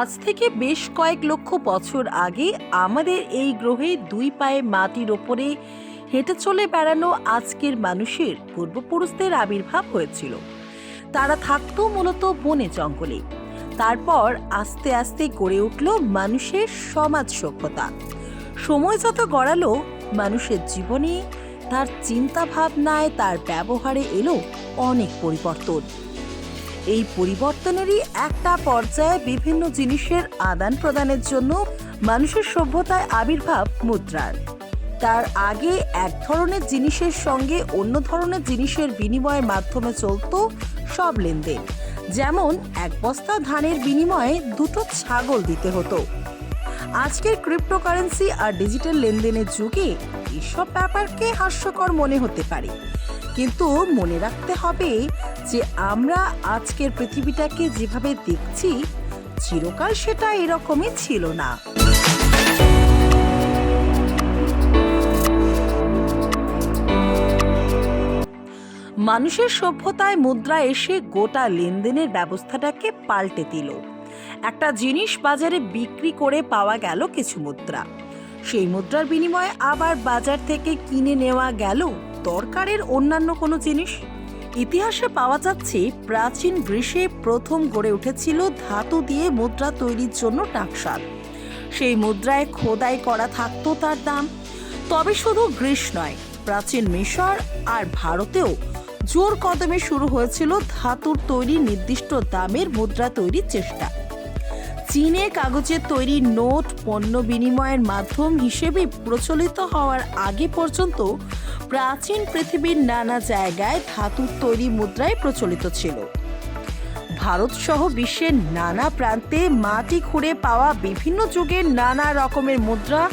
আজ থেকে বেশ কয়েক লক্ষ বছর আগে আমাদের এই গ্রহে দুই পায়ে মাটির ওপরে হেঁটে চলে বেড়ানো আজকের মানুষের পূর্বপুরুষদের আবির্ভাব হয়েছিল। তারা থাকতো মূলত বনে জঙ্গলে। তারপর আস্তে আস্তে গড়ে উঠল মানুষের সমাজ সভ্যতা। সময় যত গড়ালো, মানুষের জীবনে, তার চিন্তা ভাবনায়, তার ব্যবহারে এলো অনেক পরিবর্তন। এই পরিবর্তনেরই একটা পর্যায়ে বিভিন্ন জিনিসের আদান প্রদানের জন্য মানুষের সভ্যতায় আবির্ভাব মুদ্রার। তার আগে এক ধরনের জিনিসের সঙ্গে অন্য ধরনের জিনিসের বিনিময়ের মাধ্যমে চলত সব লেনদেন। যেমন এক বস্তা ধানের বিনিময়ে দুটো ছাগল দিতে হতো। আজকের ক্রিপ্টোকারেন্সি আর ডিজিটাল লেনদেনের যুগে এসব ব্যাপারকে হাস্যকর মনে হতে পারে, কিন্তু মনে রাখতে হবে যে আমরা আজকের পৃথিবীটাকে যেভাবে দেখছি, চিরকাল সেটা এরকমই ছিল না। মানুষের সভ্যতায় মুদ্রা এসে গোটা লেনদেনের ব্যবস্থাটাকে পাল্টে দিল। একটা জিনিস বাজারে বিক্রি করে পাওয়া গেল কিছু মুদ্রা, সেই মুদ্রার বিনিময়ে আবার বাজার থেকে কিনে নেওয়া গেল দরকারের অন্যান্য কোনো জিনিস। ইতিহাসে পাওয়া যাচ্ছে প্রাচীন গ্রীসে প্রথম গড়ে উঠেছিল ধাতু দিয়ে মুদ্রা তৈরির জন্য টাকশাল। সেই মুদ্রায় খোদাই করা থাকতো তার দাম। তবে শুধু গ্রীস নয়, প্রাচীন মিশর আর ভারতেও জোর কদমে শুরু হয়েছিল ধাতুর তৈরি নির্দিষ্ট দামের মুদ্রা তৈরির চেষ্টা। চীনে কাগজের তৈরি নোট পণ্য বিনিময়ের মাধ্যম হিসেবে প্রচলিত হওয়ার আগে পর্যন্ত প্রাচীন পৃথিবীর নানা জায়গায় ধাতুর তৈরি মুদ্রাই প্রচলিত ছিল। ভারত সহ বিশ্বের নানা প্রান্তে মাটি খুঁড়ে পাওয়া বিভিন্ন যুগের নানা রকমের মুদ্রা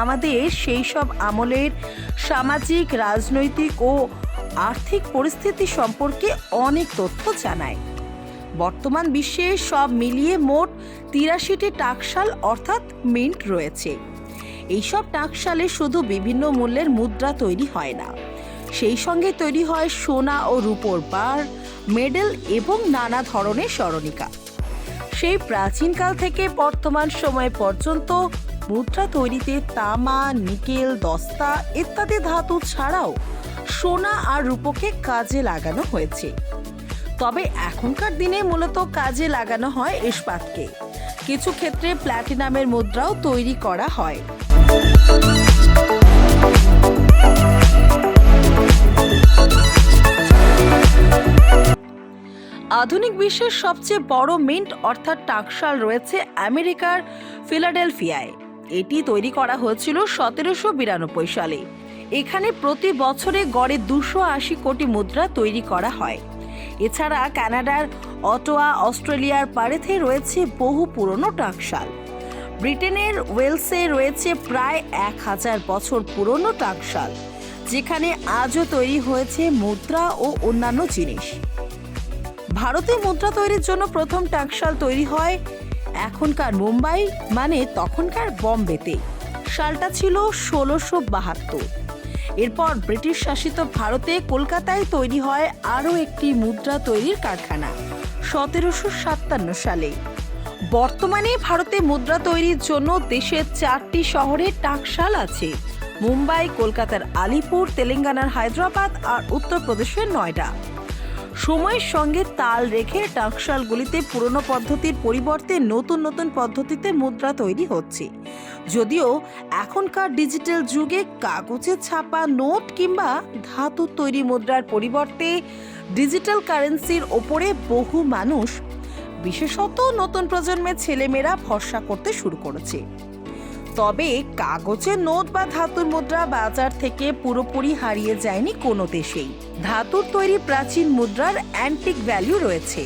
আমাদের সেই সব আমলের সামাজিক, রাজনৈতিক ও আর্থিক পরিস্থিতি সম্পর্কে অনেক তথ্য জানায়। বর্তমান বিশ্বে সব মিলিয়ে মোট ৮৩টি টাকশাল অর্থাৎ মিন্ট রয়েছে। এইসব টাকশালে শুধু বিভিন্ন মূল্যের মুদ্রা তৈরি হয় না, সেই সঙ্গে তৈরি হয় সোনা ও রূপোর বার, মেডেল এবং নানা ধরনের স্মরণিকা। সেই প্রাচীনকাল থেকে বর্তমান সময় পর্যন্ত মুদ্রা তৈরিতে তামা, নিকেল, দস্তা ইত্যাদি ধাতু ছাড়াও সোনা আর রূপোকে কাজে লাগানো হয়েছে। তবে এখনকার দিনে মূলত কাজে লাগানো হয় ইস্পাতকে। কিছু ক্ষেত্রে প্ল্যাটিনামের মুদ্রাও তৈরি করা হয়। আধুনিক বিশ্বের সবচেয়ে বড় মিন্ট অর্থাৎ টাকশাল রয়েছে আমেরিকার ফিলাডেলফিয়ায়। এটি তৈরি করা হয়েছিল ১৭৯২ সালে। এখানে প্রতি বছরে গড়ে ২৮০ কোটি মুদ্রা তৈরি করা হয়। এছাড়া কানাডার অটোয়া, অস্ট্রেলিয়ার পারেথে রয়েছে বহু পুরনো টাকশাল। ব্রিটেনের ওয়েলসে রয়েছে প্রায় ১০০০ বছর পুরনো টাকশাল, যেখানে আজও তৈরি হয়েছে মুদ্রা ও অন্যান্য জিনিস। ভারতে মুদ্রা তৈরির জন্য প্রথম টাকশাল তৈরি হয় এখনকার মুম্বাই মানে তখনকার বম্বেতে। সালটা ছিল ১৬৭২। এরপর ব্রিটিশ শাসিত ভারতে কলকাতায় তৈরি হয় আরও একটি মুদ্রা তৈরির কারখানা ১৭৫৭ সালে। বর্তমানে ভারতে মুদ্রা তৈরির জন্য দেশের ৪টি শহরে টাকশাল আছে: মুম্বাই, কলকাতার আলিপুর, তেলেঙ্গানার হায়দ্রাবাদ আর উত্তরপ্রদেশের নয়ডা। সময়ের সঙ্গে তাল রেখে টাকশালগুলিতে পুরনো পদ্ধতির পরিবর্তে নতুন নতুন পদ্ধতিতে মুদ্রা তৈরি হচ্ছে। যদিও এখনকার ডিজিটাল যুগে কাগজে ছাপা নোট কিংবা ধাতুর তৈরি মুদ্রার পরিবর্তে ডিজিটাল কারেন্সির ওপরে বহু মানুষ, বিশেষত নতুন প্রজন্মের ছেলেমেয়েরা ভরসা করতে শুরু করেছে। তবে কাগজের নোট বা ধাতুর মুদ্রা বাজার থেকে পুরোপুরি হারিয়ে যায়নি কোনো দেশেই। ধাতুর তৈরি প্রাচীন মুদ্রার অ্যান্টিক ভ্যালু রয়েছে।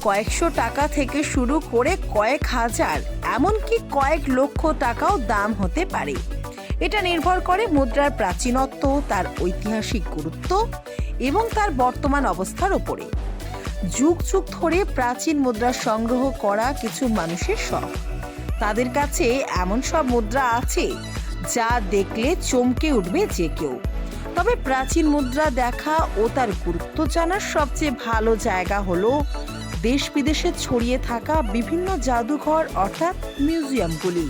কয়েকশো টাকা থেকে শুরু করে কয়েক হাজার, এমনকি কয়েক লক্ষ টাকাও দাম হতে পারে। এটা নির্ভর করে মুদ্রার প্রাচীনত্ব, তার ঐতিহাসিক গুরুত্ব এবং তার বর্তমান অবস্থার উপরে। যুগ যুগ ধরে প্রাচীন মুদ্রা সংগ্রহ করা কিছু মানুষের শখ। তাদের কাছে এমন সব মুদ্রা আছে যা দেখলে চমকে উঠবে যে কেউ। তবে প্রাচীন মুদ্রা দেখা ও তার গুরুত্ব জানার সবচেয়ে ভালো জায়গা হলো দেশ বিদেশে ছড়িয়ে থাকা বিভিন্ন জাদুঘর অর্থাৎ মিউজিয়ামগুলি।